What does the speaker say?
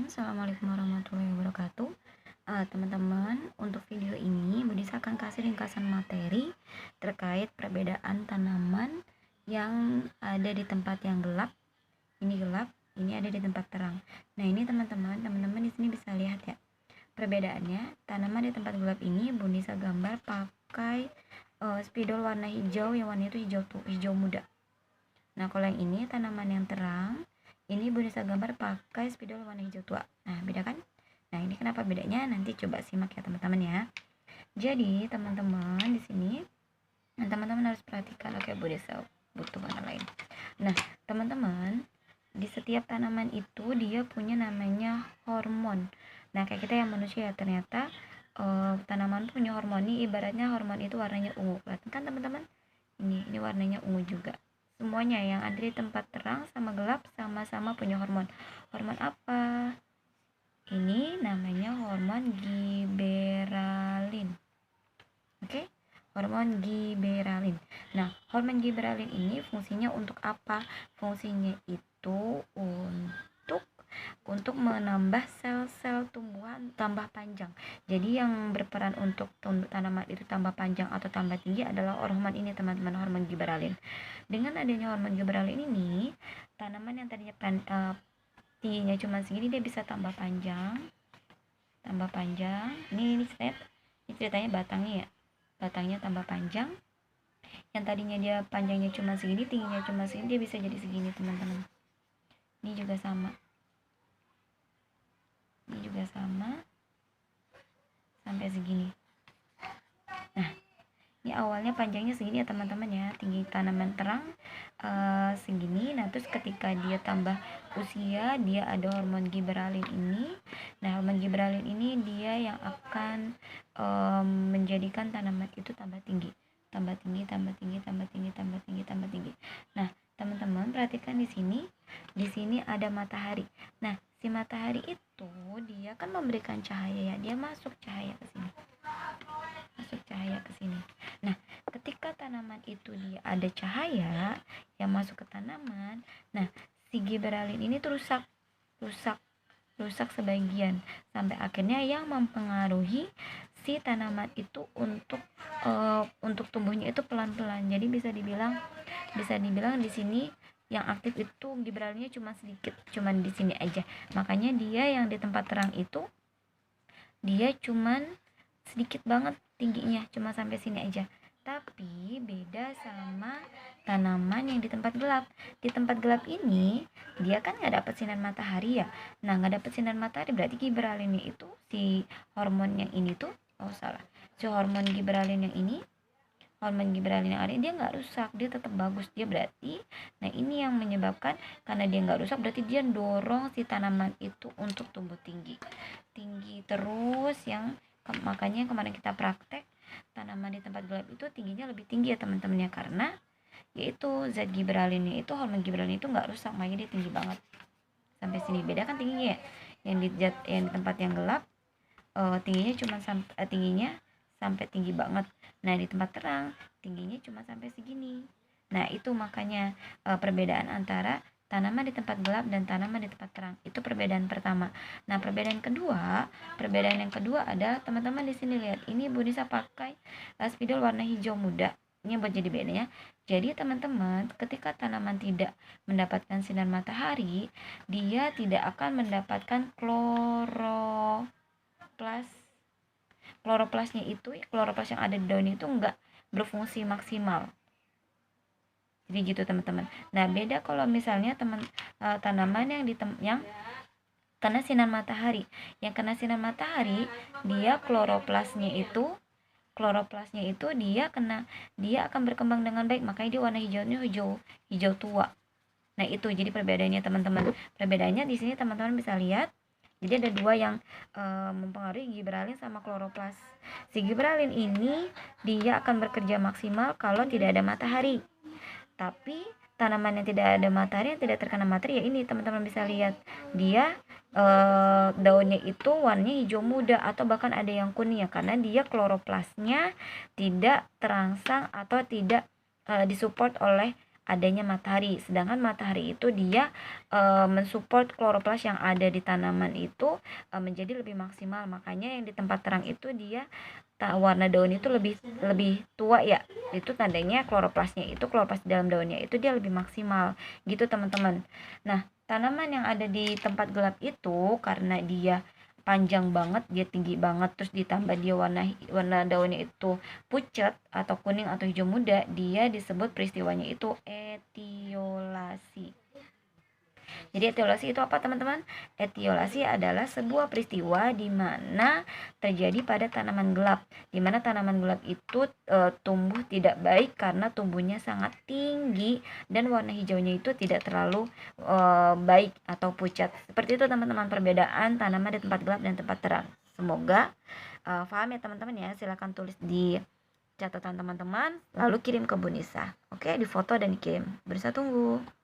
Bismillahirrahmanirrahim. Assalamualaikum warahmatullahi wabarakatuh. Teman-teman, untuk video ini Budisa akan kasih ringkasan materi terkait perbedaan tanaman yang ada di tempat yang gelap. Ini gelap, ini ada di tempat terang. Nah, ini teman-teman di sini bisa lihat ya. Perbedaannya, tanaman di tempat gelap ini Budisa gambar pakai spidol warna hijau, yang warna itu hijau muda. Nah, kalau yang ini tanaman yang terang, ini Budisa gambar pakai spidol warna hijau tua. Nah, beda kan? Nah, ini kenapa bedanya? Nanti coba simak ya teman-teman ya. Jadi, teman-teman di sini teman-teman harus perhatikan. Oke, Budisa butuh warna lain. Nah, teman-teman, di setiap tanaman itu dia punya namanya hormon. Nah, kayak kita yang manusia ternyata tanaman punya hormon. Ini ibaratnya hormon itu warnanya ungu. Kelihatan kan teman-teman? Ini warnanya ungu juga. Semuanya yang ada di tempat terang sama gelap sama-sama punya hormon. Hormon apa? Ini namanya hormon giberalin. Oke? Hormon giberalin. Nah, hormon giberalin ini fungsinya untuk apa? Fungsinya itu untuk menambah sel-sel tumbuhan tambah panjang. Jadi yang berperan untuk tanaman itu tambah panjang atau tambah tinggi adalah hormon ini teman-teman, hormon giberalin. Dengan adanya hormon giberalin ini, tanaman yang tadinya tingginya cuma segini dia bisa tambah panjang. Ini ceritanya batangnya ya. Batangnya tambah panjang. Yang tadinya dia panjangnya cuma segini, tingginya cuma segini, dia bisa jadi segini teman-teman. Ini juga sama sampai segini. Nah, ini awalnya panjangnya segini ya teman-teman ya, tinggi tanaman terang segini. Nah, terus ketika dia tambah usia, dia ada hormon giberalin ini. Nah, hormon giberalin ini dia yang akan menjadikan tanaman itu tambah tinggi. Nah, teman-teman perhatikan di sini ada matahari. Nah, si matahari itu dia kan memberikan cahaya ya, dia masuk cahaya ke sini. Nah, ketika tanaman itu dia ada cahaya yang masuk ke tanaman, nah si giberalin ini tuh rusak sebagian sampai akhirnya yang mempengaruhi si tanaman itu untuk tumbuhnya itu pelan-pelan. Jadi bisa dibilang di sini yang aktif itu giberalinnya cuma sedikit, cuman di sini aja. Makanya dia yang di tempat terang itu dia cuman sedikit banget tingginya, cuma sampai sini aja. Tapi beda sama tanaman yang di tempat gelap. Di tempat gelap ini dia kan nggak dapat sinar matahari ya. Nah, nggak dapat sinar matahari berarti giberalinnya itu si hormon yang ini tuh si hormon giberalin yang ini, hormon giberalin yang ada dia nggak rusak, dia tetap bagus. Dia berarti, nah ini yang menyebabkan karena dia nggak rusak berarti dia dorong si tanaman itu untuk tumbuh tinggi terus. Yang makanya kemarin kita praktek tanaman di tempat gelap itu tingginya lebih tinggi ya teman-teman ya, karena yaitu zat giberalinnya itu, hormon giberalin itu nggak rusak, makanya dia tinggi banget sampai sini. Beda kan tingginya ya, yang di tempat yang gelap tingginya sampai tinggi banget. Nah, di tempat terang tingginya cuma sampai segini. Nah, itu makanya perbedaan antara tanaman di tempat gelap dan tanaman di tempat terang. Itu perbedaan pertama. Nah, perbedaan yang kedua ada teman-teman di sini lihat. Ini Budisa pakai spidol warna hijau muda. Ini buat jadi bedanya. Jadi teman-teman, ketika tanaman tidak mendapatkan sinar matahari, dia tidak akan mendapatkan kloroplasnya itu, kloroplas yang ada di daun itu enggak berfungsi maksimal. Jadi gitu teman-teman. Nah, beda kalau misalnya tanaman yang kena sinar matahari. Yang kena sinar matahari, dia kloroplasnya itu dia akan berkembang dengan baik, makanya dia warna hijaunya hijau tua. Nah, itu jadi perbedaannya teman-teman. Perbedaannya di sini teman-teman bisa lihat. Jadi ada dua yang mempengaruhi giberalin sama kloroplas. Si giberalin ini dia akan bekerja maksimal kalau tidak ada matahari. Tapi tanaman yang tidak ada matahari, yang tidak terkena matahari ya ini teman-teman bisa lihat. Dia daunnya itu warnanya hijau muda atau bahkan ada yang kuning ya, karena dia kloroplasnya tidak terangsang atau tidak disupport oleh adanya matahari. Sedangkan matahari itu dia mensupport kloroplas yang ada di tanaman itu menjadi lebih maksimal. Makanya yang di tempat terang itu dia warna daun itu lebih lebih tua ya. Itu tandanya kloroplasnya itu, kloroplas di dalam daunnya itu dia lebih maksimal gitu teman-teman. Nah, tanaman yang ada di tempat gelap itu karena dia panjang banget, dia tinggi banget, terus ditambah dia warna daunnya itu pucat atau kuning atau hijau muda, dia disebut peristiwanya itu etiolasi. Jadi etiolasi itu apa teman-teman? Etiolasi adalah sebuah peristiwa di mana terjadi pada tanaman gelap, di mana tanaman gelap itu tumbuh tidak baik karena tumbuhnya sangat tinggi dan warna hijaunya itu tidak terlalu baik atau pucat. Seperti itu teman-teman perbedaan tanaman di tempat gelap dan tempat terang. Semoga paham ya teman-teman ya. Silahkan tulis di catatan teman-teman lalu kirim ke Bu Nisa. Oke, difoto dan dikirim. Berusaha tunggu.